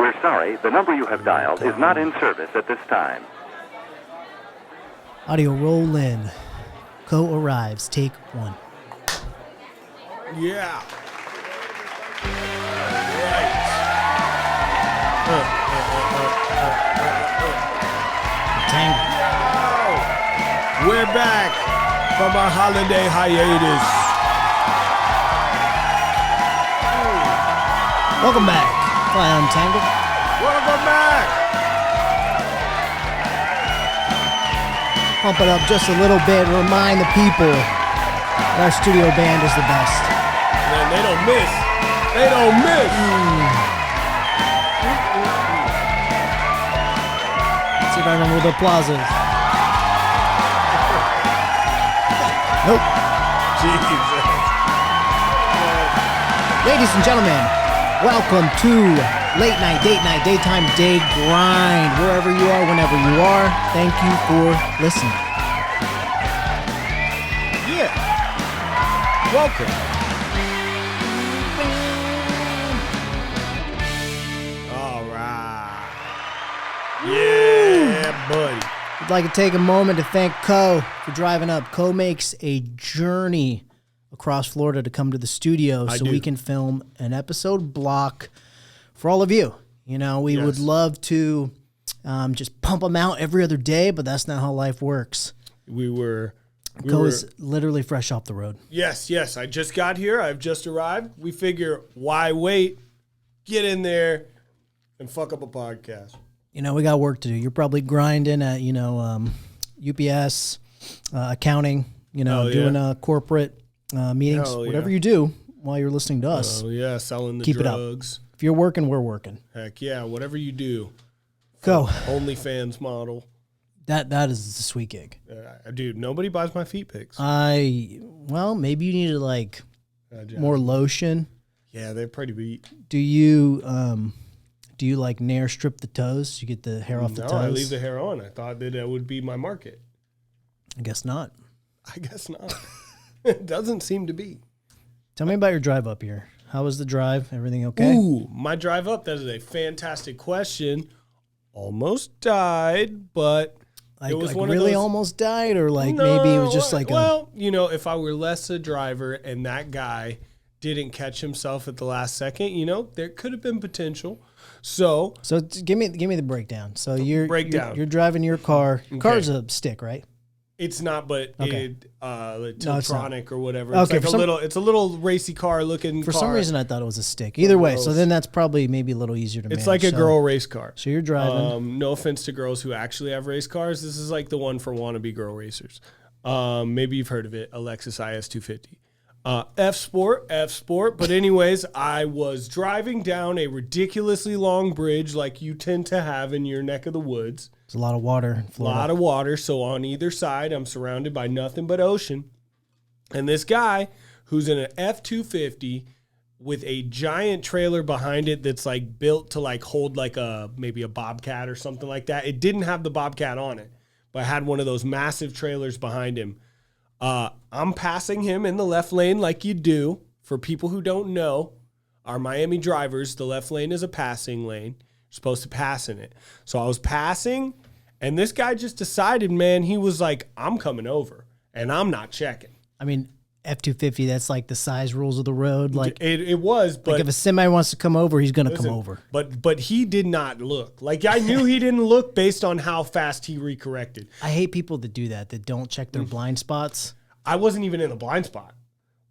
We're sorry, the number you have dialed is not in service at this time. Audio roll in. Keoh arrives. Take one. Yeah. Right. Tangle. We're back from our holiday hiatus. Welcome back. Fly Untangled. Welcome back. Pump it up just a little bit. Remind the people that our studio band is the best. Man, they don't miss. They don't miss. Let's see if I remember the plazas. Nope. Jesus. Ladies and gentlemen, welcome to Late Night, Date Night, Daytime, Day Grind. Wherever you are, whenever you are, thank you for listening. Yeah. Welcome. All right. Yeah, buddy. I'd like to take a moment to thank Keoh for driving up. Keoh makes a journey across Florida to come to the studio so we can film an episode block for all of you. You know, we would love to just pump them out every other day, but that's not how life works. Keoh is literally fresh off the road. Yes. I just got here. I've just arrived. We figure, why wait? Get in there and fuck up a podcast. You know, we got work to do. You're probably grinding at, UPS, accounting, doing corporate meetings, whatever you do while you're listening to us. Oh, yeah, selling the Keep drugs. It up. If you're working, we're working. Heck yeah, whatever you do. Go. OnlyFans model. That is a sweet gig. Dude, nobody buys my feet pics. Maybe you need more lotion. Yeah, they're pretty beat. Do you nair strip the toes? You get the hair off the toes? No, I leave the hair on. I thought that would be my market. I guess not. It doesn't seem to be. Tell me about your drive up here. How was the drive? Everything okay? Ooh, my drive up, that is a fantastic question. Almost died, but it was one of those... almost died? Or maybe it was just if I were less a driver and that guy didn't catch himself at the last second, there could have been potential. So give me the breakdown. So you're driving your car. Your car's a stick, right? It's not, but Tiltronic or whatever. Okay, it's a little racy car looking. For some reason, I thought it was a stick. Either way, so then that's probably maybe a little easier to manage. It's like a girl race car. So you're driving. No offense to girls who actually have race cars. This is like the one for wannabe girl racers. Maybe you've heard of it, a Lexus IS 250. F Sport. But anyways, I was driving down a ridiculously long bridge like you tend to have in your neck of the woods. There's a lot of water in Florida. A lot of water. So on either side, I'm surrounded by nothing but ocean. And this guy who's in an F-250 with a giant trailer behind it that's built to hold maybe a Bobcat or something like that. It didn't have the Bobcat on it, but had one of those massive trailers behind him. I'm passing him in the left lane like you do. For people who don't know, our Miami drivers, the left lane is a passing lane. You're supposed to pass in it. So I was passing, and this guy just decided, man, he was like, I'm coming over, and I'm not checking. I mean, F-250, that's the size rules of the road. It was, but if a semi wants to come over, he's going to come over. But he did not look. I knew he didn't look based on how fast he recorrected. I hate people that do that don't check their blind spots. I wasn't even in the blind spot.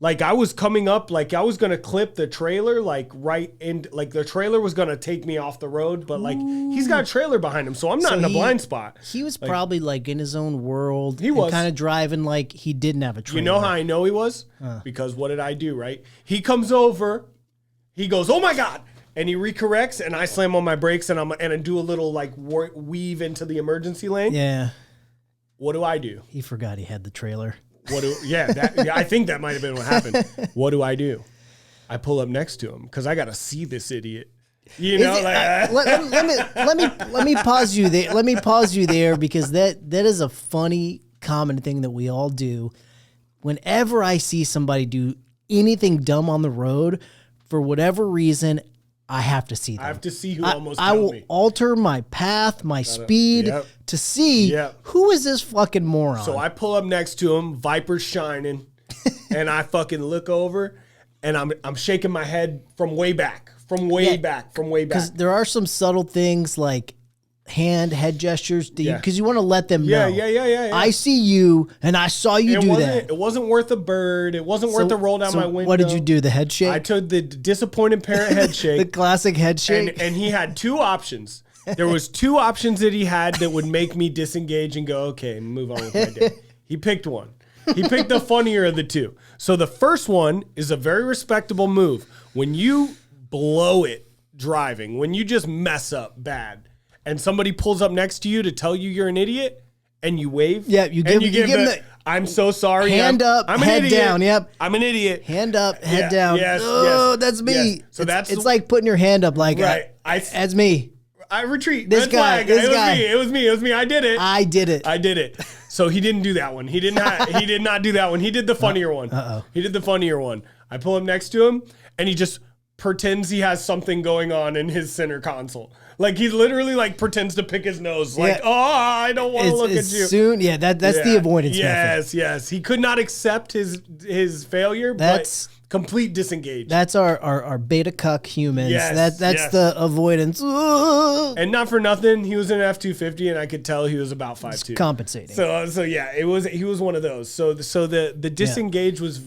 I was coming up, I was going to clip the trailer, right in, the trailer was going to take me off the road, but, he's got a trailer behind him, so I'm not in a blind spot. He was probably, in his own world. He was. Kind of driving he didn't have a trailer. You know how I know he was? Because what did I do, right? He comes over, he goes, oh, my God, and he recorrects, and I slam on my brakes, and I do a little, weave into the emergency lane. Yeah. What do I do? He forgot he had the trailer. I think that might have been what happened. What do? I pull up next to him because I got to see this idiot. Let me pause you there. Let me pause you there because that is a funny common thing that we all do. Whenever I see somebody do anything dumb on the road, for whatever reason, I have to see them. I have to see who almost I killed will me. alter my path, my speed to see who is this fucking moron. So I pull up next to him, Viper's shining, and I fucking look over, and I'm shaking my head from way back. Because there are some subtle things like head gestures, because you want to let them know. Yeah. I see you, and I saw you do that. It wasn't worth a bird. It wasn't worth a roll down my window. What did you do? The head shake? I took the disappointed parent head shake. The classic head shake. And he had two options. There was two options that he had that would make me disengage and go, okay, and move on with my day. He picked one. He picked the funnier of the two. So the first one is a very respectable move. When you blow it driving, when you just mess up bad, and somebody pulls up next to you to tell you you're an idiot, and you wave. Yeah, you give them the I'm so sorry. Hand up, I'm head an idiot. down. Yep. I'm an idiot. Hand up, head down. Yes. That's me. Yes. So it's like putting your hand up like, right. That's me. I retreat. This Red guy. flag. This guy. It was me. I did it. I did it. So he didn't do that one. He did not do that one. He did the funnier one. He did the funnier one. I pull up next to him, and he just pretends he has something going on in his center console. Like he literally like pretends to pick his nose. Like, I don't want to look at you. That's the avoidance method. Yes. He could not accept his failure. But complete disengage. That's our beta cuck humans. Yes, that's the avoidance. And not for nothing, he was in an F-250, and I could tell he was about 5'2". Compensating. So yeah, he was one of those. So the disengage was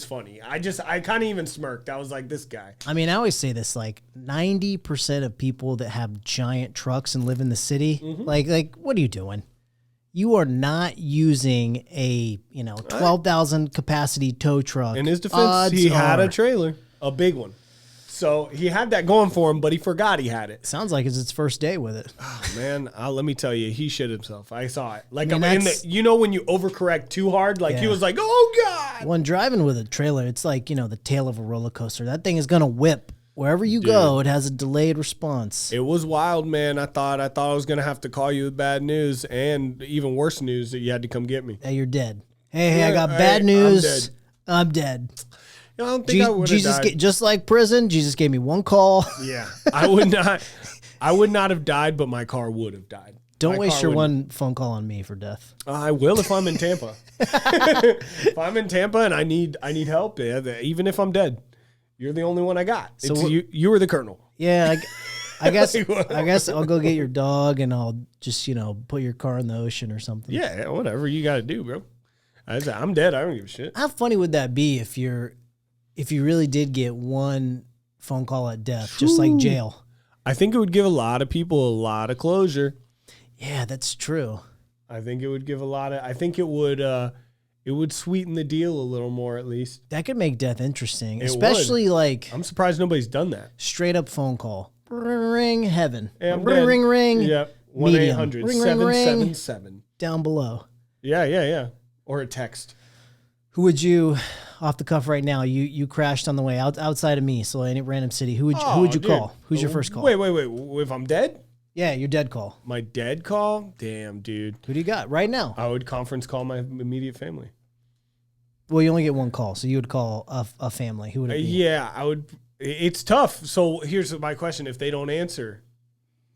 funny. I kind of even smirked. I was like, this guy. I mean, I always say this, like 90% of people that have giant trucks and live in the city, like what are you doing? You are not using a 12,000 capacity tow truck. In his defense, he had a trailer, a big one. So he had that going for him, but he forgot he had it. Sounds like it's his first day with it. Oh, man, let me tell you, he shit himself. I saw it. Like, when you overcorrect too hard, like he was like, oh, God. When driving with a trailer, it's like, the tail of a roller coaster. That thing is going to whip. Wherever you go, it has a delayed response. It was wild, man. I thought I was going to have to call you with bad news, and even worse news that you had to come get me. Hey, you're dead. Hey, I got bad news. I'm dead. I don't think I would have died. Just like prison, Jesus gave me one call. Yeah, I would not have died, but my car would have died. Don't waste your one phone call on me for death. I will if I'm in Tampa. If I'm in Tampa and I need help, even if I'm dead, you're the only one I got. So you were the colonel. Yeah, I guess I'll go get your dog and I'll just put your car in the ocean or something. Yeah, whatever you got to do, bro. I'm dead. I don't give a shit. How funny would that be if you really did get one phone call at death, just like jail? I think it would give a lot of people a lot of closure. Yeah, that's true. I think it would give I think it would sweeten the deal a little more, at least. That could make death interesting, especially like. I'm surprised nobody's done that. Straight up phone call. Ring, heaven. Hey, ring. Yep. 1-800-777. Down below. Yeah. Or a text. Who would you, off the cuff right now, you crashed on the way outside of me, so any random city, who would you call? Who's your first call? Wait. If I'm dead? Yeah, your dead call. My dead call? Damn, dude. Who do you got right now? I would conference call my immediate family. Well, you only get one call, so you would call a family. Who would it be? Yeah, I would. It's tough. So here's my question: if they don't answer,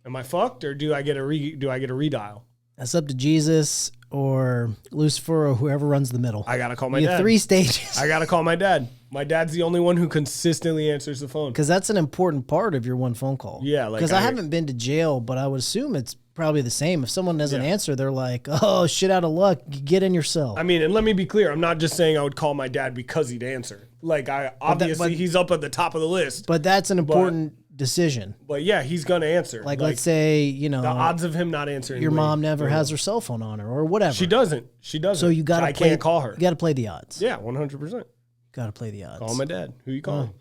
am I fucked, or do I get a redial? That's up to Jesus or Lucifer or whoever runs the middle. I gotta call my dad. 3 stages. I gotta call my dad. My dad's the only one who consistently answers the phone. Because that's an important part of your one phone call. Yeah, because I haven't been to jail, but I would assume it's probably the same. If someone doesn't answer, they're like, "Oh, shit out of luck. Get in your cell." I mean, and let me be clear. I'm not just saying I would call my dad because he'd answer. Like, obviously he's up at the top of the list. But that's an important decision. But yeah, he's gonna answer. Like let's say the odds of him not answering. Your mom never has her cell phone on her or whatever. She doesn't. So you got to. I can't call her. You got to play the odds. Yeah, 100%. Got to play the odds. Call my dad. Who you calling?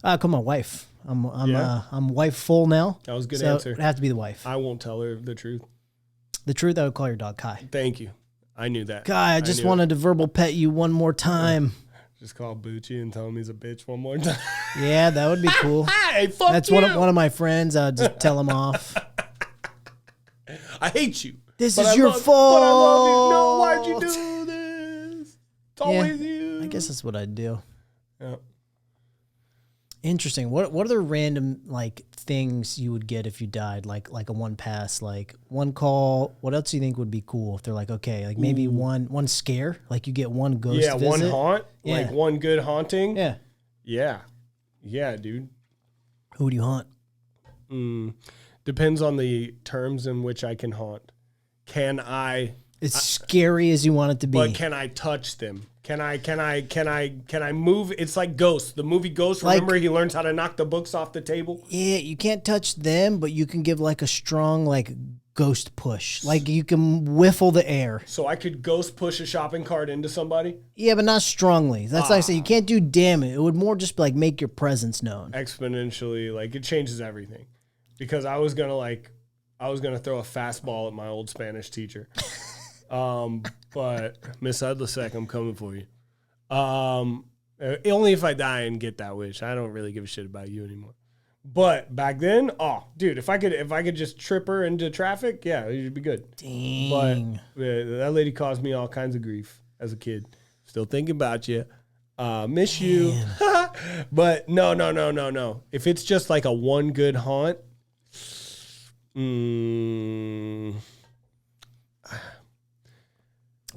Call my wife. I'm wife full now. That was a good so answer. It'd have to be the wife. I won't tell her the truth. The truth, I would call your dog Kai. Thank you. I knew that. Kai, I just wanted to verbal pet you one more time. Just call Bucci and tell him he's a bitch one more time. Yeah, that would be cool. Hey, fuck That's you. one of my friends. I'd just tell him off. I hate you. This is your fault. But I love you. No, why'd you do this? It's always you. I guess that's what I'd do. Yeah. Interesting. What other random like things you would get if you died? Like a one pass, like one call. What else do you think would be cool if they're like, okay, like maybe one scare, like you get one ghost Yeah, visit? one haunt, like one good haunting. Yeah. Yeah, dude. Who would you haunt? Depends on the terms in which I can haunt. Can I? As scary as you want it to be. But can I touch them? Can I move? It's like Ghost, the movie Ghost. Remember, he learns how to knock the books off the table. Yeah, you can't touch them, but you can give like a strong like ghost push. Like you can whiffle the air. So I could ghost push a shopping cart into somebody? Yeah, but not strongly. That's like I say, you can't do damage. It would more just like make your presence known. Exponentially, like it changes everything. Because I was gonna throw a fastball at my old Spanish teacher. But Miss Udlasek, I'm coming for you. Only if I die and get that wish. I don't really give a shit about you anymore. But back then, dude, if I could just trip her into traffic, yeah, it would be good. Dang. But that lady caused me all kinds of grief as a kid. Still thinking about you. Miss you. But no. If it's just like a one good haunt,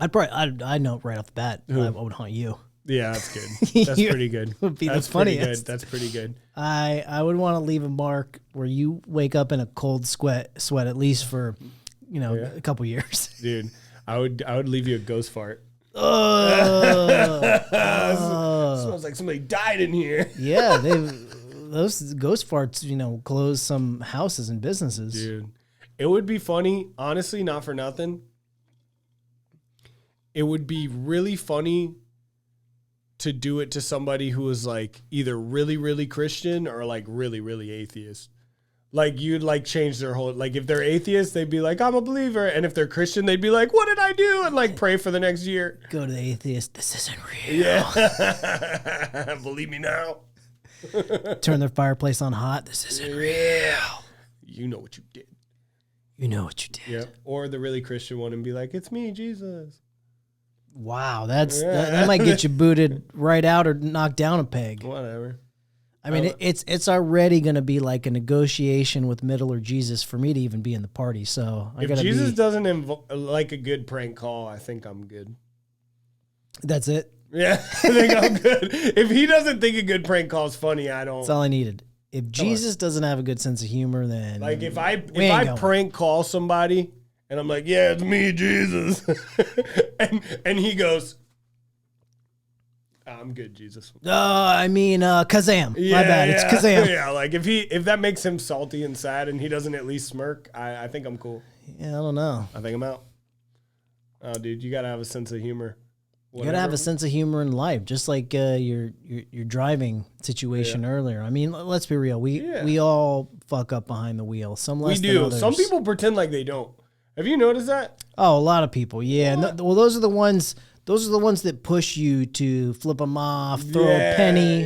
I know right off the bat I would haunt you. Yeah, that's good. That's pretty good. Would be that's the funniest. That's pretty good. I would want to leave a mark where you wake up in a cold sweat at least for a couple years. Dude, I would leave you a ghost fart. Smells like somebody died in here. Yeah, those ghost farts, close some houses and businesses. Dude, it would be funny, honestly, not for nothing. It would be really funny to do it to somebody who was like either really, really Christian or like really, really atheist. Like you'd like change their whole, like if they're atheist, they'd be like, I'm a believer. And if they're Christian, they'd be like, what did I do? And like pray for the next year. Go to the atheist. This isn't real. Yeah. Believe me now. Turn their fireplace on hot. This isn't real. You know what you did. You know what you did. Yeah. Or the really Christian one and be like, it's me, Jesus. Wow, that might get you booted right out or knocked down a peg. Whatever. I mean, it's already going to be like a negotiation with Middle or Jesus for me to even be in the party. So if Jesus doesn't like a good prank call, I think I'm good. That's it. Yeah, I think I'm good. If he doesn't think a good prank call is funny, I don't. That's all I needed. If Jesus doesn't have a good sense of humor, then like if I prank call somebody. And I'm like, yeah, it's me, Jesus. and he goes, I'm good, Jesus. Kazam. My bad. It's Kazam. Yeah, like if that makes him salty and sad and he doesn't at least smirk, I think I'm cool. Yeah, I don't know. I think I'm out. Oh, dude, you got to have a sense of humor. You gotta have a sense of humor in life, just like your driving situation earlier. I mean, let's be real. We all fuck up behind the wheel. Some less than others. Some people pretend like they don't. Have you noticed that? Oh, a lot of people. Yeah. Well, those are the ones. Those are the ones that push you to flip them off, throw a penny,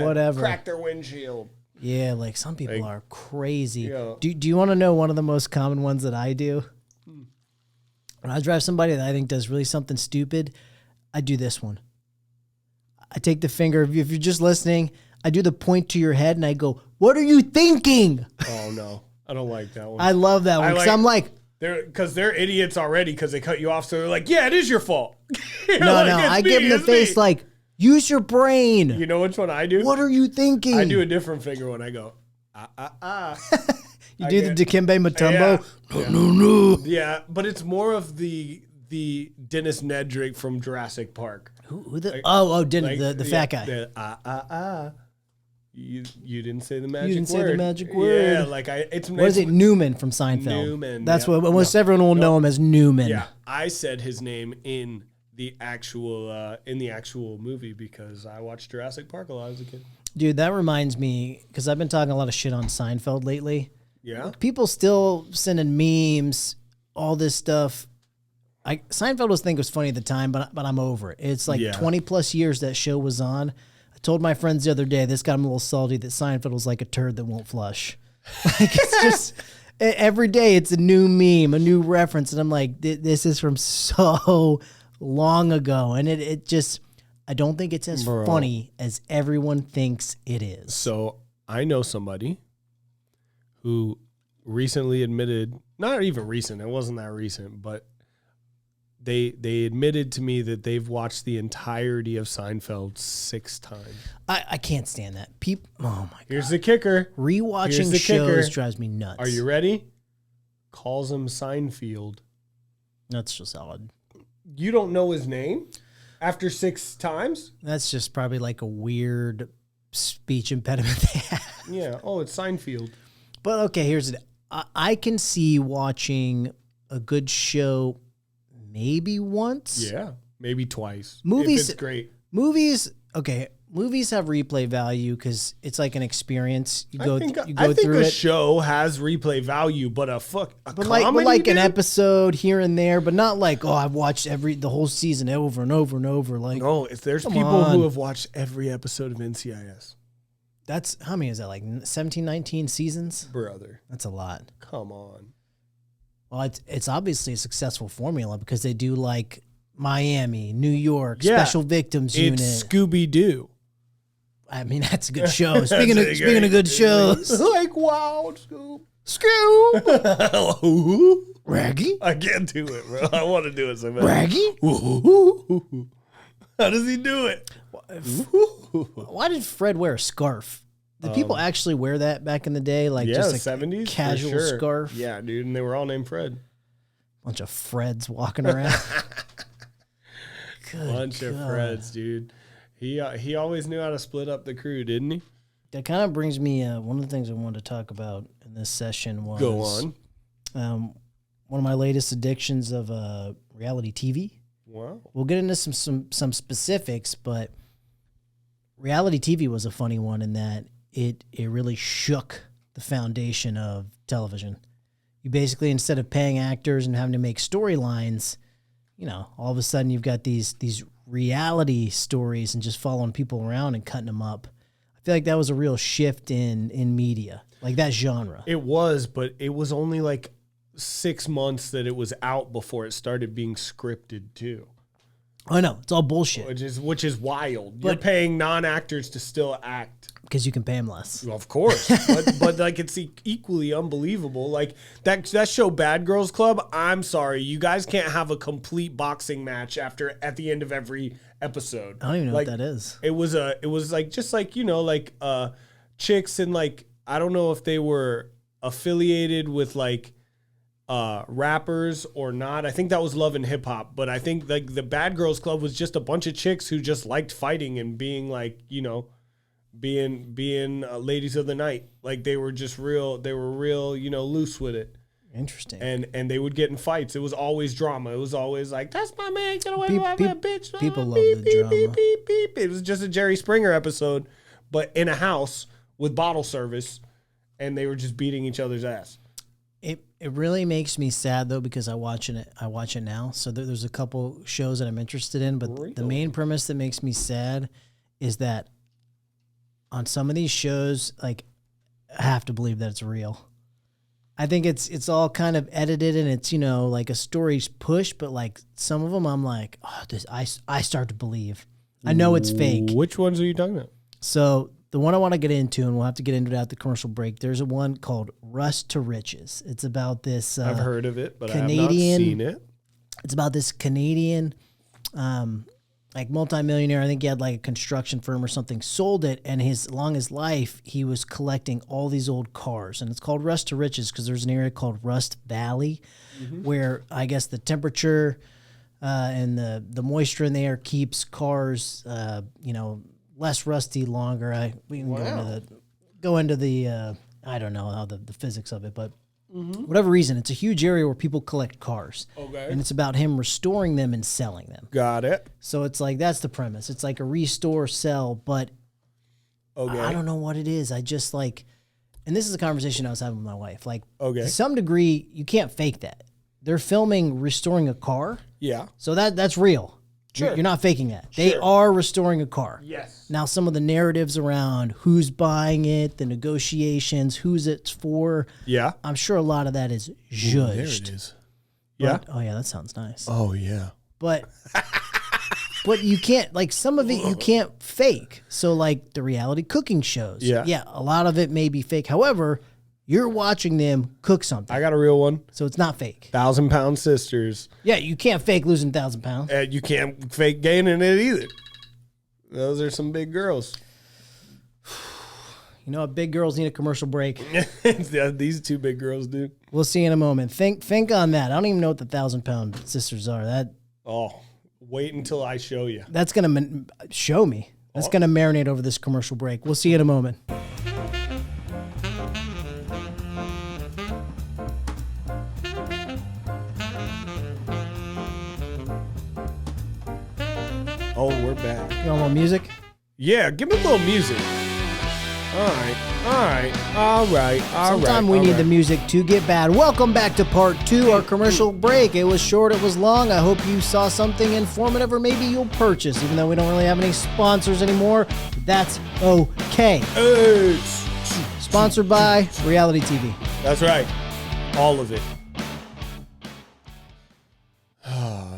whatever, crack their windshield. Yeah, like some people are crazy. Yeah. Do you want to know one of the most common ones that I do? When I drive somebody that I think does really something stupid, I do this one. I take the finger. If you're just listening, I do the point to your head and I go, "What are you thinking?" Oh no, I don't like that one. I love that one because I'm like. They're idiots already because they cut you off. So they're like, yeah, it is your fault. No, I give them the face like, use your brain. You know which one I do? What are you thinking? I do a different finger when I go, You do the Dikembe Mutombo? No. Yeah, but it's more of the Dennis Nedrick from Jurassic Park. Who the? Dennis, the fat guy. You didn't say the magic word. You didn't say the magic word. Yeah, like what is it? Newman from Seinfeld. Newman. That's what almost everyone will know him as Newman. Yeah, I said his name in the actual movie because I watched Jurassic Park a lot as a kid. Dude, that reminds me because I've been talking a lot of shit on Seinfeld lately. Yeah. People still sending memes, all this stuff. Seinfeld was think it was funny at the time, but I'm over it. It's like 20 plus years that show was on. I told my friends the other day, this got them a little salty, that Seinfeld was like a turd that won't flush. Like it's just every day it's a new meme, a new reference, and I'm like, this is from so long ago, and it just I don't think it's as funny as everyone thinks it is. So I know somebody who recently admitted, not even recent, it wasn't that recent, but they admitted to me that they've watched the entirety of Seinfeld 6 times. I can't stand that. Oh my God. Here's the kicker. Rewatching shows drives me nuts. Are you ready? Calls him Seinfeld. That's just odd. You don't know his name after 6 times? That's just probably like a weird speech impediment they have. Yeah. Oh, it's Seinfeld. But okay, here's it. I can see watching a good show maybe once. Yeah, maybe twice. Movies, if it's great. Movies have replay value because it's like an experience. You go I think through a it. show has replay value, but but like an episode here and there, but not like, oh, I've watched the whole season over and over and over. Like, no, if there's people who have watched every episode of NCIS. That's, how many is that? Like 17, 19 seasons? Brother. That's a lot. Come on. Well, it's obviously a successful formula because they do like Miami, New York, Special Victims Unit. It's Scooby-Doo. I mean, that's a good show. Speaking of good shows. Like, wow, Scoop. Raggy? I can't do it, bro. I want to do it so bad. Raggy? How does he do it? Why did Fred wear a scarf? Did people actually wear that back in the day? Like just a 70s, casual scarf? Yeah, dude, and they were all named Fred. Bunch of Freds walking around. Bunch of Freds, dude. He always knew how to split up the crew, didn't he? That kind of brings me, one of the things I wanted to talk about in this session was... Go on. One of my latest addictions of reality TV. Wow. We'll get into some specifics, but reality TV was a funny one in that it really shook the foundation of television. You basically, instead of paying actors and having to make storylines, all of a sudden you've got these reality stories and just following people around and cutting them up. I feel like that was a real shift in media, like that genre. It was, but it was only like 6 months that it was out before it started being scripted too. I know, it's all bullshit. Which is wild. You're paying non-actors to still act. Because you can pay them less. Well, of course. but like it's equally unbelievable. Like that show Bad Girls Club, I'm sorry, you guys can't have a complete boxing match at the end of every episode. I don't even know what that is. It was like just like, chicks and like, I don't know if they were affiliated with like rappers or not. I think that was Love and Hip Hop, but I think like the Bad Girls Club was just a bunch of chicks who just liked fighting and being like, being ladies of the night. Like they were real, loose with it. Interesting. And they would get in fights. It was always drama. It was always like, that's my man, get away from my bitch. People love the drama. Beep, beep, beep. It was just a Jerry Springer episode, but in a house with bottle service, and they were just beating each other's ass. It really makes me sad though, because I watch it now. So there's a couple shows that I'm interested in, but the main premise that makes me sad is that on some of these shows, like, I have to believe that it's real. I think it's all kind of edited and it's, like a story's pushed, but like some of them I'm like, oh, I start to believe. I know it's fake. Which ones are you talking about? So the one I want to get into, and we'll have to get into it at the commercial break, there's a one called Rust to Riches. It's about this I've heard of it, but Canadian, I have not seen it. It's about this Canadian like multimillionaire. I think he had like a construction firm or something, sold it, and along his life, he was collecting all these old cars. And it's called Rust to Riches because there's an area called Rust Valley where I guess the temperature and the moisture in the air keeps cars, less rusty longer. We can go into the I don't know how the physics of it, but whatever reason, it's a huge area where people collect cars. Okay. And it's about him restoring them and selling them. Got it. So it's like, that's the premise. It's like a restore, sell, but I don't know what it is. I just like, and this is a conversation I was having with my wife. Like, to some degree, you can't fake that. They're filming restoring a car. Yeah. So that's real. Sure. You're not faking that. They are restoring a car. Yes. Now, some of the narratives around who's buying it, the negotiations, who's it's for. Yeah. I'm sure a lot of that is judged. There it is. But, oh, yeah, that sounds nice. Oh, yeah. But But you can't, like, some of it you can't fake. So, like, the reality cooking shows. Yeah, a lot of it may be fake. However, you're watching them cook something. I got a real one. So it's not fake. 1,000-pound sisters. Yeah, you can't fake losing 1,000 pounds. And you can't fake gaining it either. Those are some big girls. You know what? Big girls need a commercial break. Yeah, these two big girls do. We'll see in a moment. Think on that. I don't even know what the 1,000-pound sisters are. Wait until I show you. That's going to show me. That's going to marinate over this commercial break. We'll see you in a moment. Oh, we're back. You want more music? Yeah, give me a little music. All right. Sometimes we need the music to get bad. Welcome back to part 2, our commercial break. It was short, it was long. I hope you saw something informative, or maybe you'll purchase, even though we don't really have any sponsors anymore. That's okay. Sponsored by Reality TV. That's right. All of it.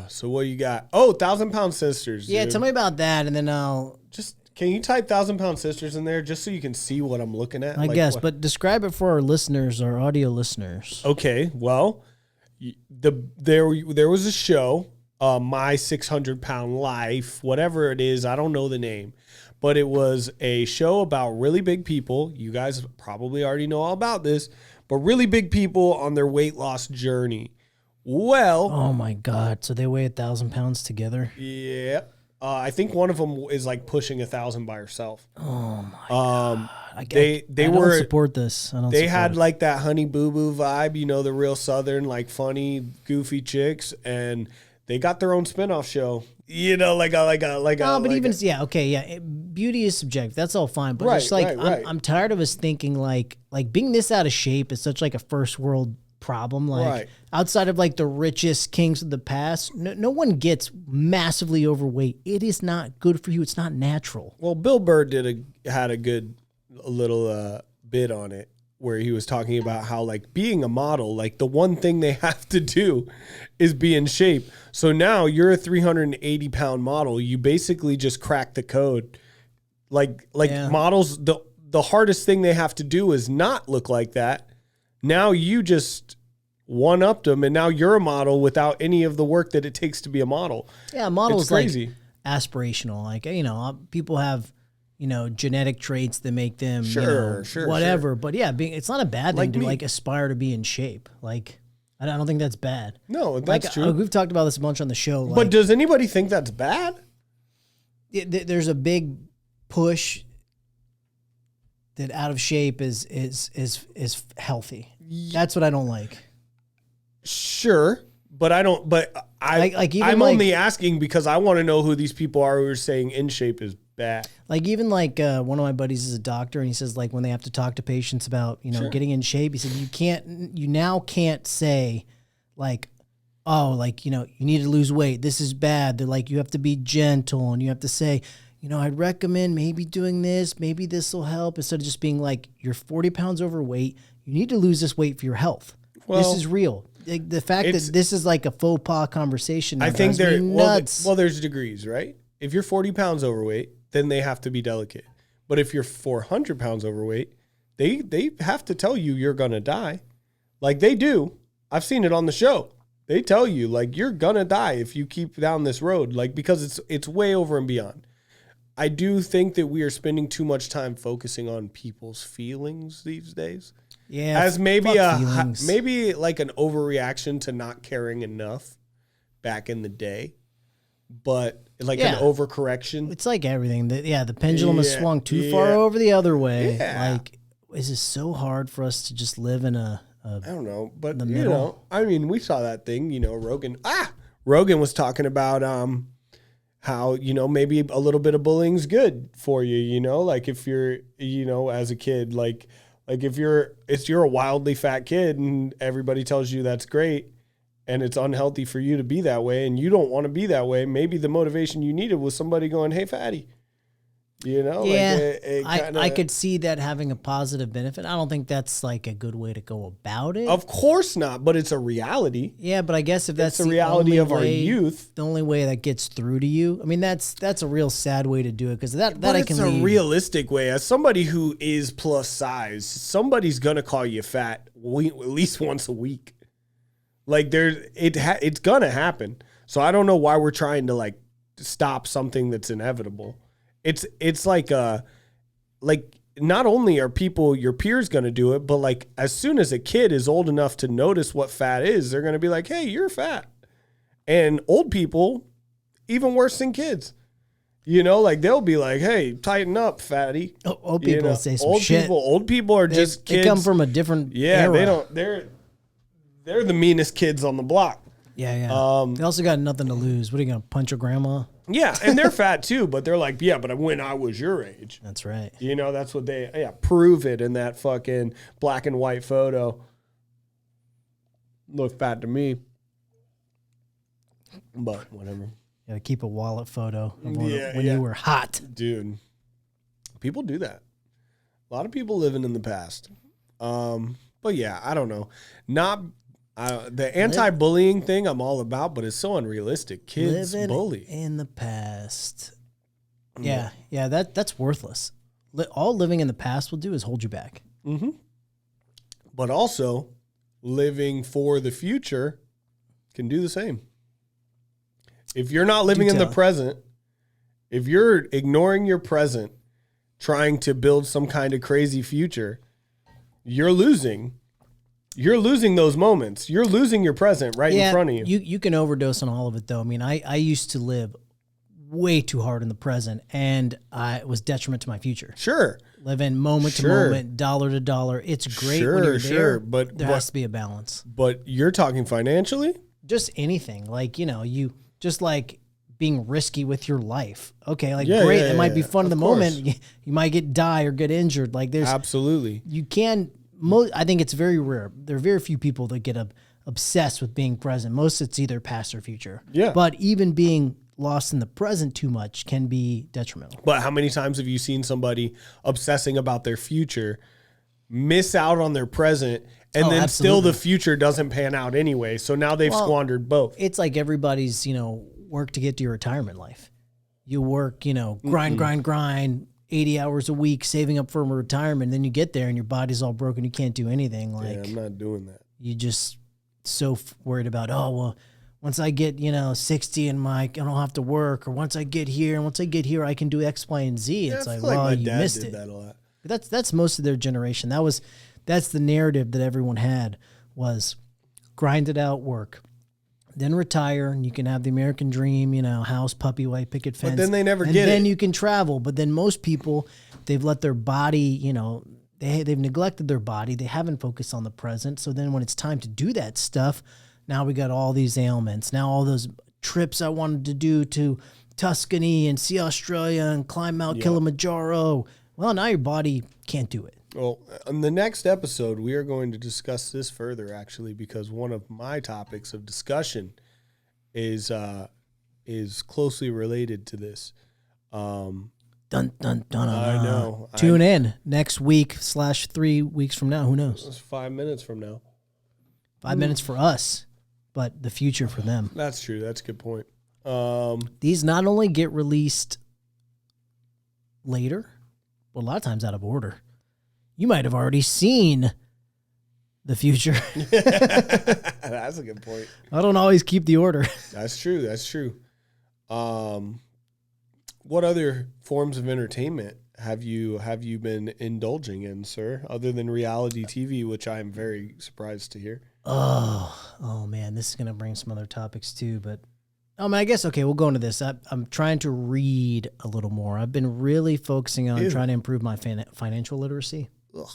So what you got? Oh, 1,000-pound sisters. Yeah, dude. tell me about that, and then I'll... Can you type 1,000-pound sisters in there just so you can see what I'm looking at? I guess, but describe it for our listeners, our audio listeners. Okay, well, there was a show, My 600-Pound Life, whatever it is, I don't know the name, but it was a show about really big people. You guys probably already know all about this, but really big people on their weight loss journey. Well, oh my God! So they weigh 1,000 pounds together? Yeah. I think one of them is like pushing 1,000 by herself. Oh my God! I don't support this. They had like that Honey Boo Boo vibe, you know, the real Southern, like funny, goofy chicks, and they got their own spinoff show. You know, beauty is subjective. That's all fine, but it's like I'm tired of us thinking like being this out of shape is such like a first world problem. Like outside of like the richest kings of the past, no one gets massively overweight. It is not good for you. It's not natural. Well, Bill Burr had a good little bit on it where he was talking about how like being a model, like the one thing they have to do is be in shape. So now you're a 380-pound model. You basically just crack the code. Models, the hardest thing they have to do is not look like that. Now you just one-upped them, and now you're a model without any of the work that it takes to be a model. Yeah, a model is crazy. Like aspirational. Like, you know, people have, you know, genetic traits that make them, sure. Whatever. But yeah, it's not a bad thing to like aspire to be in shape. Like, I don't think that's bad. No, that's true. We've talked about this a bunch on the show. Like, but does anybody think that's bad? There's a big push that out of shape is healthy. That's what I don't like. Sure, but I don't. But I'm only asking because I want to know who these people are who are saying in shape is bad. Like even like one of my buddies is a doctor, and he says like when they have to talk to patients about getting in shape, he said you now can't say like, oh, like you need to lose weight. This is bad. They're like you have to be gentle, and you have to say, I'd recommend maybe doing this, maybe this will help, instead of just being like, you're 40 pounds overweight. You need to lose this weight for your health. Well, this is real. The fact that this is like a faux pas conversation. I think they're nuts. Well, there's degrees, right? If you're 40 pounds overweight, then they have to be delicate. But if you're 400 pounds overweight, they have to tell you you're going to die. Like they do. I've seen it on the show. They tell you like, you're going to die if you keep down this road, like, because it's way over and beyond. I do think that we are spending too much time focusing on people's feelings these days. Yeah, as maybe like an overreaction to not caring enough back in the day, but like an overcorrection. It's like everything. The pendulum has swung too far over the other way. Yeah. Like, is it so hard for us to just live in I don't know, but I mean, we saw that thing. Rogan was talking about how, maybe a little bit of bullying's good for you, like if you're, as a kid, like if you're a wildly fat kid and everybody tells you that's great and it's unhealthy for you to be that way and you don't want to be that way, maybe the motivation you needed was somebody going, hey, fatty, Yeah, Like kinda, I could see that having a positive benefit. I don't think that's like a good way to go about it. Of course not, but it's a reality. Yeah, but I guess if that's the reality only of our way, youth, the only way that gets through to you, I mean, that's a real sad way to do it because that I can it's a leave. realistic way. As somebody who is plus size, somebody's gonna call you fat at least once a week. Like it's gonna happen. So I don't know why we're trying to like stop something that's inevitable. It's like not only are people your peers going to do it, but like as soon as a kid is old enough to notice what fat is, they're going to be like, "Hey, you're fat." And old people, even worse than kids. Like they'll be like, "Hey, tighten up, fatty." Old people say some shit. Old people are just kids. They come from a different era. They don't. They're the meanest kids on the block. Yeah. They also got nothing to lose. What are you going to punch your grandma? Yeah, and they're fat too, but they're like, yeah, but when I was your age. That's right. That's what prove it in that fucking black and white photo. Look fat to me. But whatever. You gotta keep a wallet photo of when Yeah. you were hot. Dude, people do that. A lot of people living in the past. But yeah, I don't know. The anti-bullying thing I'm all about, but it's so unrealistic. Kids bully in the past. Yeah, that's worthless. All living in the past will do is hold you back. Mm-hmm. But also, living for the future can do the same. If you're not living in the present, if you're ignoring your present, trying to build some kind of crazy future, you're losing. You're losing those moments. You're losing your present right in front of you. You can overdose on all of it, though. I mean, I used to live way too hard in the present, and it was detriment to my future. Sure. Living moment to moment, dollar to dollar. It's great when you're there, but there has to be a balance. But you're talking financially? Just anything. Like, you just like being risky with your life. Okay, like great. It might be fun in the moment. You might die or get injured. Like there's absolutely. You can. I think it's very rare. There are very few people that get obsessed with being present. Most it's either past or future. Yeah. But even being lost in the present too much can be detrimental. But how many times have you seen somebody obsessing about their future, miss out on their present, and then still the future doesn't pan out anyway? So now they've squandered both. It's like everybody's, work to get to your retirement life. You work, grind, 80 hours a week, saving up for retirement. Then you get there and your body's all broken. You can't do anything. Like, I'm not doing that. You just so worried about, once I get, 60 and I don't have to work, or once I get here, I can do X, Y, and Z. It's like, well, you missed it. That a lot. But that's most of their generation. That's the narrative that everyone had was grind it out, work, then retire, and you can have the American dream, house, puppy, white picket fence. But then they never get it. And then you can travel. But then most people, they've let their body, they've neglected their body. They haven't focused on the present. So then when it's time to do that stuff, now we got all these ailments. Now all those trips I wanted to do to Tuscany and see Australia and climb Mount Kilimanjaro. Well, now your body can't do it. Well, in the next episode, we are going to discuss this further, actually, because one of my topics of discussion is closely related to this. Dun, dun, dun, dun. I know. Tune in next week / 3 weeks from now. Who knows? It's 5 minutes from now. 5 minutes for us, but the future for them. That's true. That's a good point. These not only get released later, but a lot of times out of order. You might have already seen the future. That's a good point. I don't always keep the order. That's true. That's true. What other forms of entertainment have you been indulging in, sir, other than reality TV, which I am very surprised to hear? Oh man, this is gonna bring some other topics too, but I guess we'll go into this. I'm trying to read a little more. I've been really focusing on trying to improve my financial literacy. Ugh.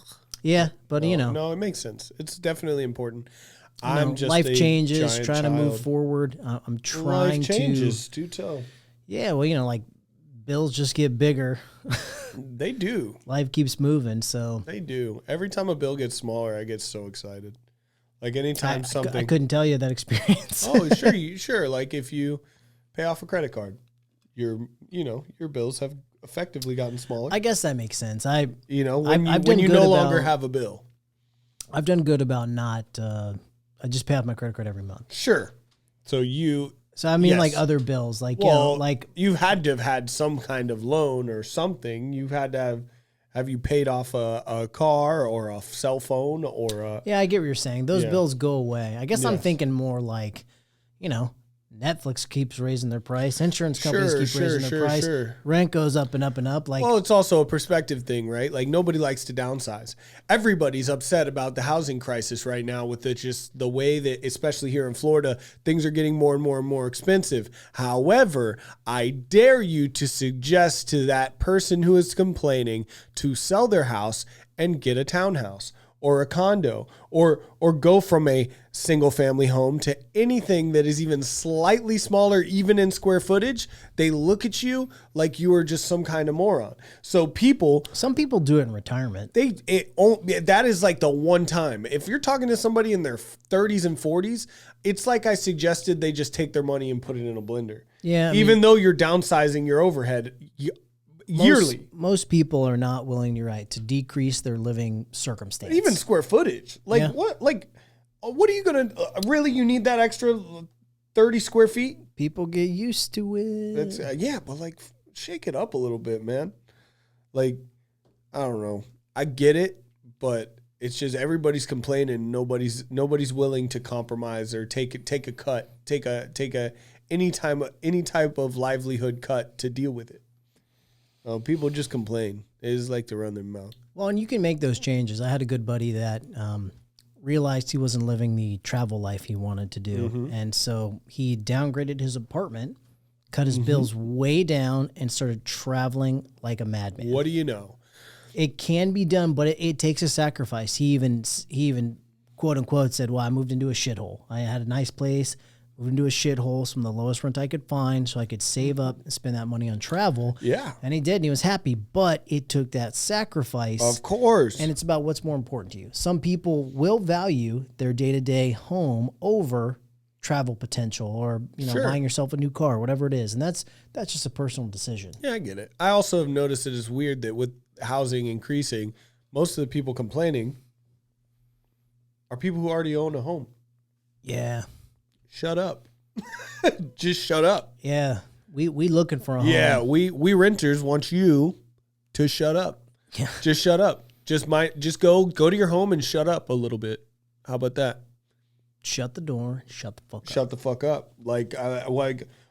Yeah, but no, it makes sense. It's definitely important. I'm just life changes, trying to move child. forward. I'm trying life changes, do tell. Yeah, well, like bills just get bigger. They do. Life keeps moving, so they do. Every time a bill gets smaller, I get so excited. Like anytime something, I couldn't tell you that experience. Oh, sure. Like if you pay off a credit card, your bills have effectively gotten smaller. I guess that makes sense. When I've when done you good no longer about- have a bill. I've done good about not. I just pay off my credit card every month. Sure. So I mean, yes. like other bills, like like you've had to have had some kind of loan or something. You've had to have you paid off a car or a cell phone or a yeah, I get what you're saying. Those bills go away. I guess I'm Yes. thinking more like, Netflix keeps raising their price. Insurance companies keep raising their price. Sure. Rent goes up and up and up. Like, Well, it's also a perspective thing, right? Like nobody likes to downsize. Everybody's upset about the housing crisis right now with just the way that, especially here in Florida, things are getting more and more and more expensive. However, I dare you to suggest to that person who is complaining to sell their house and get a townhouse or a condo or go from a single family home to anything that is even slightly smaller, even in square footage. They look at you like you are just some kind of moron. So some people do it in retirement. that is like the one time. If you're talking to somebody in their 30s and 40s, it's like I suggested they just take their money and put it in a blender. Yeah. Even though you're downsizing your overhead yearly. Most people are not willing, you're right, to decrease their living circumstance. Even square footage. Like Yeah. what? Like, what are you going to, really, you need that extra 30 square feet? People get used to it. That's but like shake it up a little bit, man. Like, I don't know. I get it, but it's just everybody's complaining. Nobody's willing to compromise or take a cut, take any type of livelihood cut to deal with it. People just complain. They just like to run their mouth. Well, and you can make those changes. I had a good buddy that realized he wasn't living the travel life he wanted to do. Mm-hmm. And so he downgraded his apartment, cut his bills way down, and started traveling like a madman. What do you know? It can be done, but it takes a sacrifice. He even quote unquote said, well, I moved into a shithole. I had a nice place, moved into a shithole, some of the lowest rent I could find, so I could save up and spend that money on travel. Yeah. And he did, and he was happy, but it took that sacrifice. Of course. And it's about what's more important to you. Some people will value their day-to-day home over travel potential or, Sure. buying yourself a new car, whatever it is. And that's just a personal decision. Yeah, I get it. I also have noticed it is weird that with housing increasing, most of the people complaining are people who already own a home. Yeah. Shut up. Just shut up. Yeah. We looking for a home. Yeah, we renters want you to shut up. Yeah. Just shut up. Just go to your home and shut up a little bit. How about that? Shut the door. Shut the fuck up. Shut the fuck up.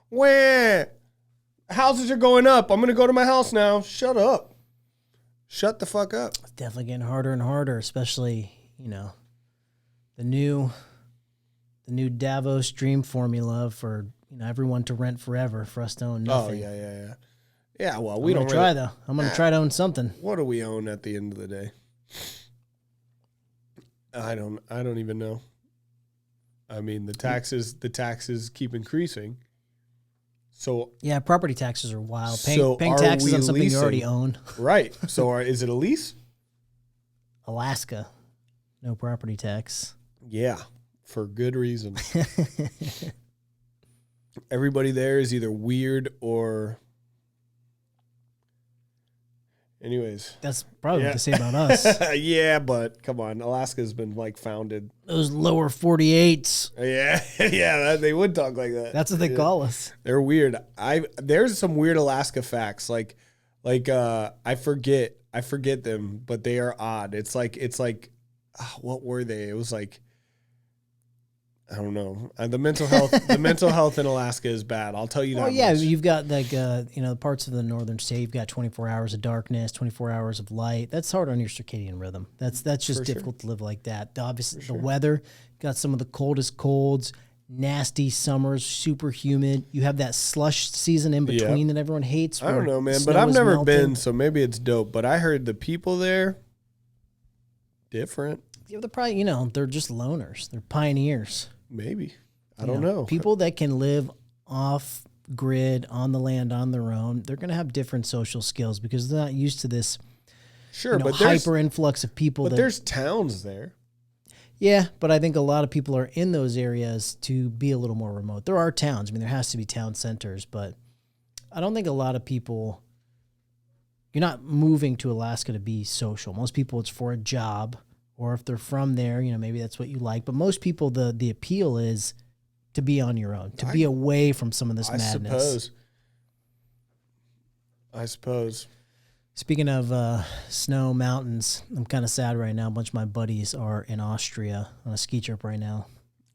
Where houses are going up. I'm gonna go to my house now. Shut up. Shut the fuck up. It's definitely getting harder and harder, especially, the new Davos dream formula for, everyone to rent forever for us to own nothing. Oh yeah. Yeah, well, I'm gonna try though. I'm gonna try to own something. What do we own at the end of the day? I don't even know. I mean, the taxes keep increasing. So Yeah, property taxes are wild. So Paying are taxes we on something you already leasing? own. right. So is it a lease? Alaska, no property tax. Yeah, for good reason. Everybody there is either weird or. Anyways. That's probably what they say about us. Yeah, but come on. Alaska's been founded. Those lower 48s. Yeah, they would talk like that. That's what they call us. They're weird. There's some weird Alaska facts. Like I forget them, but they are odd. It's like what were they? It was like, I don't know. The mental health in Alaska is bad. I'll tell you that. Well, yeah, much. you've got the parts of the northern state. You've got 24 hours of darkness, 24 hours of light. That's hard on your circadian rhythm. That's just For difficult to live like that. Obviously, the weather, got some of the coldest colds, nasty summers, super humid. You have that slush season in between that everyone hates. I don't know, man, but snow I've is never melting. been, so maybe it's dope. But I heard the people there different. Yeah, they're probably they're just loners. They're pioneers. Maybe. I don't know. People that can live off grid, on the land, on their own, they're going to have different social skills because they're not used to this Sure, but there's hyper influx of people. but there's towns there. Yeah, but I think a lot of people are in those areas to be a little more remote. There are towns. I mean, there has to be town centers, but I don't think a lot of people you're not moving to Alaska to be social. Most people, it's for a job, or if they're from there, maybe that's what you like. But most people, the appeal is to be on your own, to be away from some of this madness. I suppose. Speaking of snow, mountains, I'm kind of sad right now. A bunch of my buddies are in Austria on a ski trip right now.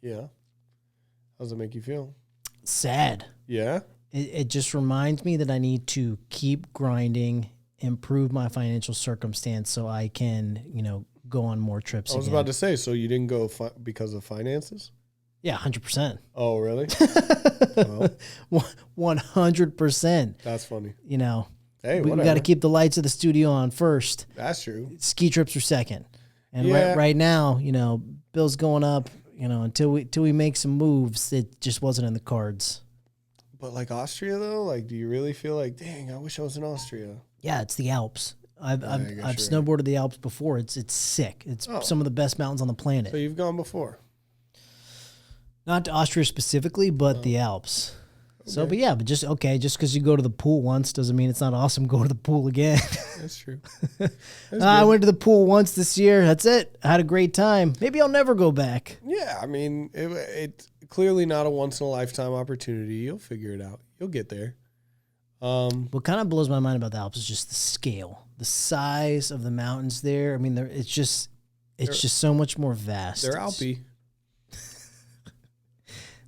Yeah. How does it make you feel? Sad. Yeah? It just reminds me that I need to keep grinding, improve my financial circumstance so I can, go on more trips. I was about to say, so you didn't go because of finances? Yeah, 100%. Oh, really? 100%. That's funny. Hey, we got to keep the lights of the studio on first. That's true. Ski trips are second. And right now, bills going up, until we make some moves, it just wasn't in the cards. But like Austria though, like do you really feel like, dang, I wish I was in Austria? Yeah, it's the Alps. I've snowboarded the Alps before. It's sick. It's some of the best mountains on the planet. So you've gone before? Not to Austria specifically, but the Alps. Okay. So, but just because you go to the pool once doesn't mean it's not awesome. Go to the pool again. That's true. I went to the pool once this year. That's it. I had a great time. Maybe I'll never go back. Yeah, I mean, it's clearly not a once in a lifetime opportunity. You'll figure it out. You'll get there. What kind of blows my mind about the Alps is just the scale, the size of the mountains there. I mean, it's just so much more vast. They're Alpy.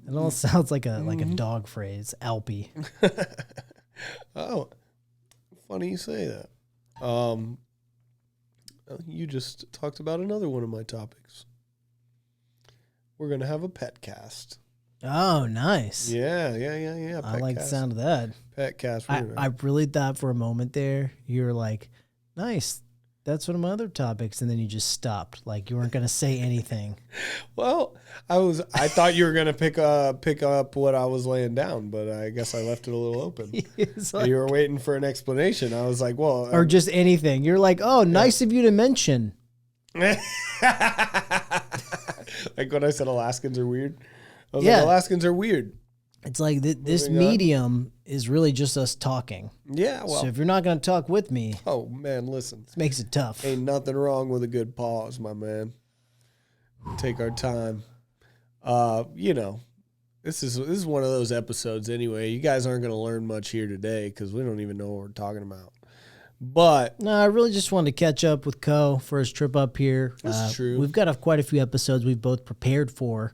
It all sounds like a dog phrase, Alpy. Oh, funny you say that. You just talked about another one of my topics. We're gonna have a pet cast. Oh, nice. Yeah. I like the sound of that. Pet cast. I really thought for a moment there you were like, nice. That's one of my other topics, and then you just stopped, like you weren't going to say anything. Well, I thought you were going to pick up what I was laying down, but I guess I left it a little open. Like, you were waiting for an explanation. I was like, well, or just anything. You're like, oh, nice of you to mention. Like when I said Alaskans are weird. I was like, Alaskans are weird. It's like this medium is really just us talking. Yeah, well. So if you're not going to talk with me. Oh, man, listen. This makes it tough. Ain't nothing wrong with a good pause, my man. Take our time. This is one of those episodes anyway. You guys aren't going to learn much here today because we don't even know what we're talking about. But no, I really just wanted to catch up with Keoh for his trip up here. That's true. We've got quite a few episodes we've both prepared for.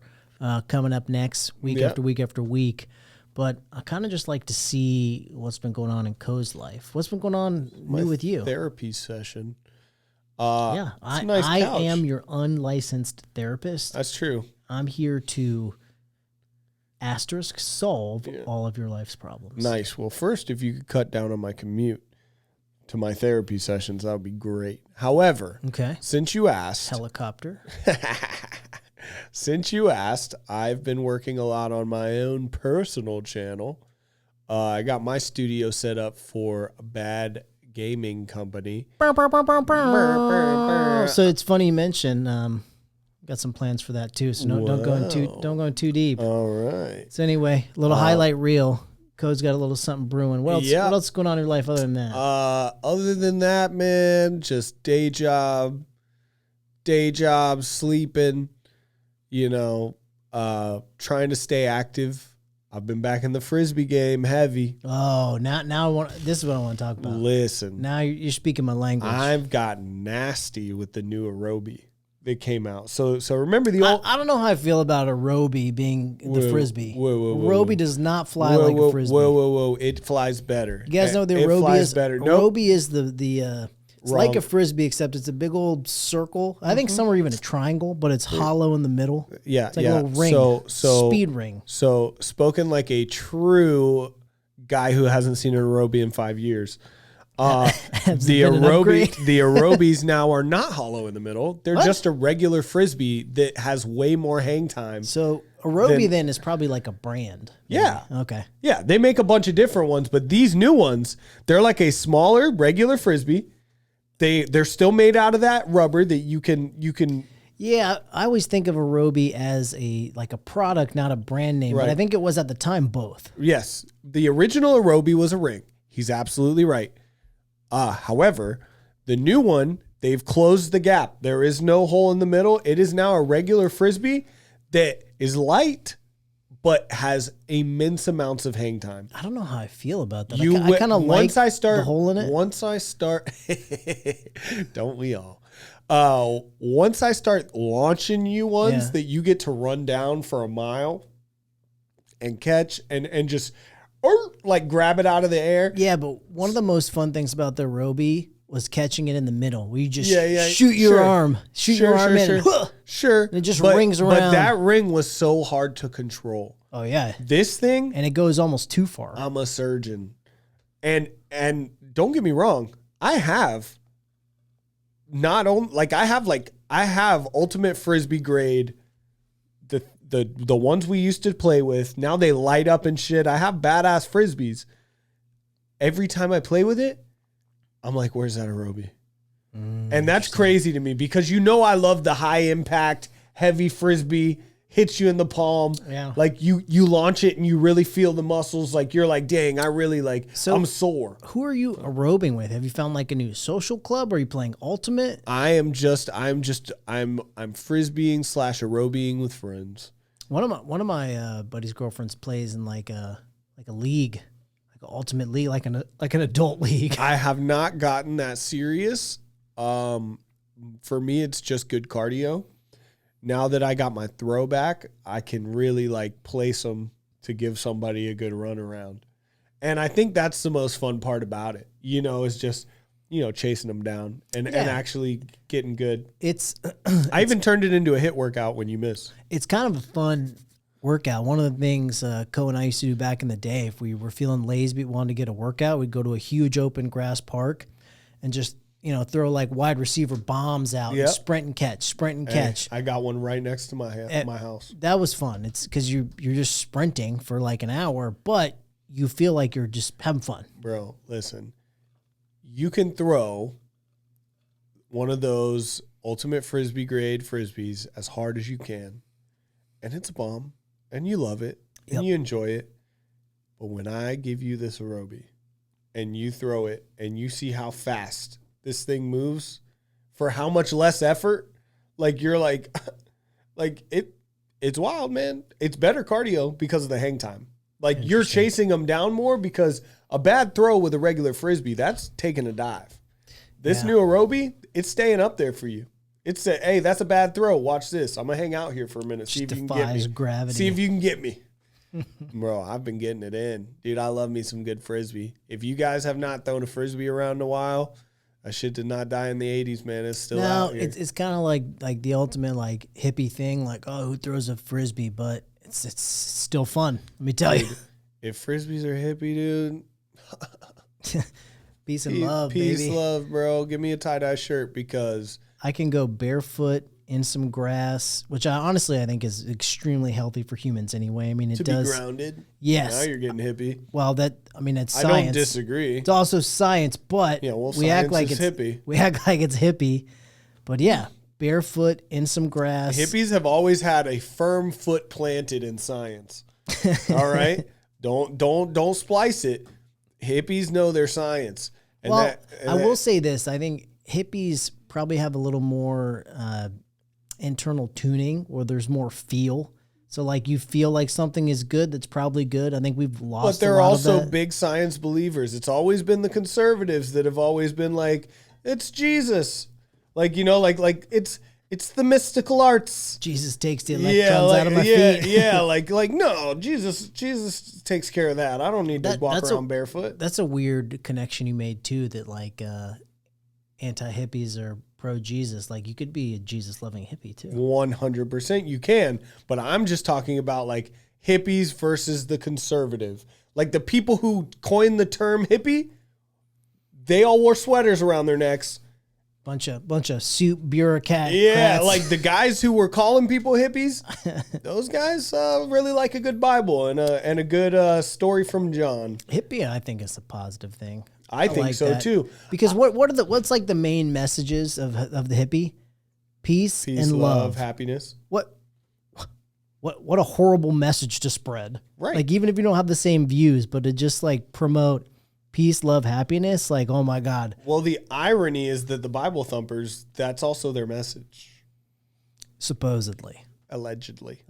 Coming up next week after week after week. But I kind of just like to see what's been going on in Keoh's life. What's been going on new with you? Therapy session. I am your unlicensed therapist. That's true. I'm here to solve all of your life's problems. Nice. Well, first, if you could cut down on my commute to my therapy sessions, that would be great. However, since you asked. Helicopter. Since you asked, I've been working a lot on my own personal channel. I got my studio set up for a bad gaming company. So it's funny you mention. Got some plans for that too. So don't go in too deep. All right. So anyway, a little highlight reel. Keoh's got a little something brewing. What else is going on in your life other than that? Other than that, man, just day job, sleeping. Trying to stay active. I've been back in the Frisbee game heavy. Oh, now this is what I want to talk about. Listen. Now you're speaking my language. I've gotten nasty with the new Aerobie that came out. So remember the old... I don't know how I feel about Aerobie being the Frisbee. Aerobie does not fly like a Frisbee. Whoa. It flies better. You guys know the Aerobie is better. Aerobie is the it's wrong. Like a Frisbee, except it's a big old circle. I think some are even a triangle, but it's hollow in the middle. Yeah, it's like a little ring. So speed ring. So spoken like a true guy who hasn't seen an Aerobie in 5 years. The Aerobies now are not hollow in the middle. They're just a regular Frisbee that has way more hang time. So Aerobie then is probably like a brand. Yeah. Maybe. Okay. Yeah, they make a bunch of different ones, but these new ones, they're like a smaller regular Frisbee. They're still made out of that rubber that you can. Yeah, I always think of Aerobie as a product, not a brand name. Right. But I think it was at the time both. Yes, the original Aerobie was a ring. He's absolutely right. However, the new one, they've closed the gap. There is no hole in the middle. It is now a regular Frisbee that is light, but has immense amounts of hang time. I don't know how I feel about that. I kind of like the hole in it. Once I start, don't we all? Once I start launching you ones that you get to run down for a mile and catch and just like grab it out of the air. Yeah, but one of the most fun things about the Roby was catching it in the middle. Where you just shoot your arm in. Sure. And it just rings around. But that ring was so hard to control. Oh yeah. This thing, and it goes almost too far. I'm a surgeon. And don't get me wrong, I have ultimate Frisbee grade, the ones we used to play with. Now they light up and shit. I have badass Frisbees. Every time I play with it, I'm like, where's that Arobi? And that's crazy to me because I love the high impact, heavy Frisbee, hits you in the palm. Yeah. Like you launch it and you really feel the muscles. Like you're like, dang, I really I'm sore. Who are you aerobing with? Have you found like a new social club? Are you playing ultimate? I'm Frisbeeing / aerobeing with friends. One of my buddy's girlfriends plays in like a league. Like an ultimate league, like an adult league. I have not gotten that serious. For me, it's just good cardio. Now that I got my throwback, I can really like place them to give somebody a good run around. And I think that's the most fun part about it, is just, chasing them down and actually getting good. I even turned it into a hit workout when you miss. It's kind of a fun workout. One of the things Keoh and I used to do back in the day, if we were feeling lazy but wanted to get a workout, we'd go to a huge open grass park and just throw like wide receiver bombs out and sprint and catch. I got one right next to my house. That was fun. It's because you're just sprinting for like an hour, but you feel like you're just having fun. Bro, listen, you can throw one of those ultimate Frisbee grade Frisbees as hard as you can, and it's a bomb. And you love it, and you enjoy it. But when I give you this Arobi, and you throw it, and you see how fast this thing moves, for how much less effort, like you're like it's wild, man. It's better cardio because of the hang time. Like you're chasing them down more because a bad throw with a regular Frisbee, that's taking a dive. This new Arobi, it's staying up there for you. It's hey, that's a bad throw. Watch this. I'm going to hang out here for a minute. See if you can get me. Gravity. See if you can get me. Bro, I've been getting it in. Dude, I love me some good Frisbee. If you guys have not thrown a Frisbee around in a while, that shit did not die in the 80s, man. It's still out here. It's kind of like the ultimate like hippie thing. Like, oh, who throws a Frisbee? But it's still fun. Let me tell you. If Frisbees are hippie, dude. Peace and love, peace, baby. love, bro. Give me a tie-dye shirt because I can go barefoot in some grass, which I think is extremely healthy for humans anyway. I mean, it does. To be grounded. Yes. Now you're getting hippie. Well, it's science. I don't disagree. It's also science, but we act like it's hippie. We act like it's hippie. But yeah, barefoot in some grass. Hippies have always had a firm foot planted in science. All right? Don't splice it. Hippies know their science. And I will say this. I think hippies probably have a little more internal tuning where there's more feel. So like you feel like something is good, that's probably good. I think we've lost. But they're also big science believers. It's always been the conservatives that have always been like, it's Jesus. Like, like it's the mystical arts. Jesus takes the electrons out of my feet. Yeah, like no, Jesus takes care of that. I don't need to walk around barefoot. That's a weird connection you made too, that like anti-hippies are pro-Jesus. Like you could be a Jesus-loving hippie too. 100% you can, but I'm just talking about like hippies versus the conservative. Like the people who coined the term hippie, they all wore sweaters around their necks. Bunch of suit bureaucrats. Yeah, like the guys who were calling people hippies, those guys really like a good Bible and a good story from John. Hippie, I think, is a positive thing. I think like so that. Too. Because what's like the main messages of the hippie? Peace and love, happiness. What a horrible message to spread. Right. Like even if you don't have the same views, but to just like promote peace, love, happiness. Like, oh my God. Well, the irony is that the Bible thumpers, that's also their message. Supposedly. Allegedly.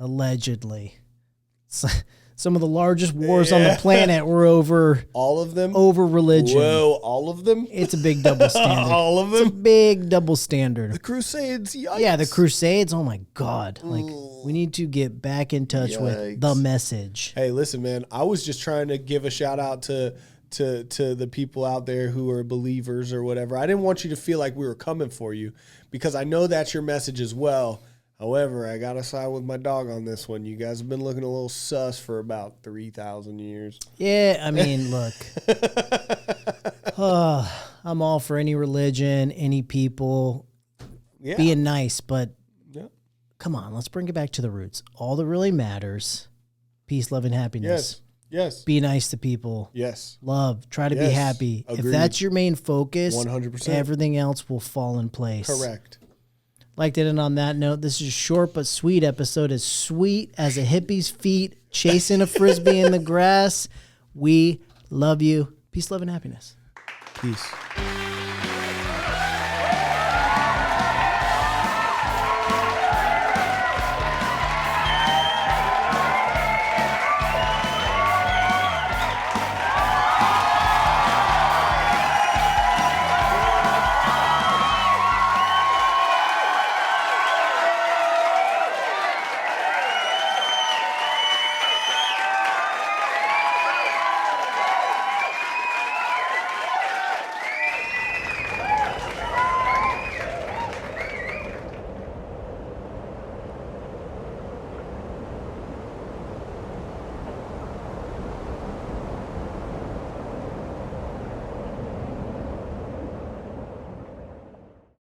Some of the largest wars on the planet were over all of them. Over religion. Whoa, all of them? It's a big double standard. All of them? It's a big double standard. The Crusades, yikes. Yeah, the Crusades. Oh my God. Like, we need to get back in touch with the message. Hey, listen, man, I was just trying to give a shout out to the people out there who are believers or whatever. I didn't want you to feel like we were coming for you because I know that's your message as well. However, I got to side with my dog on this one. You guys have been looking a little sus for about 3,000 years. Yeah, I mean, look. I'm all for any religion, any people being nice, but come on, let's bring it back to the roots. All that really matters, peace, love, and happiness. Yes. Be nice to people. Yes. Love. Try to be happy. Agreed. If that's your main focus, 100%. everything else will fall in place. Correct. Like that, and on that note, this is a short but sweet episode, as sweet as a hippie's feet chasing a frisbee in the grass. We love you. Peace, love, and happiness. Peace.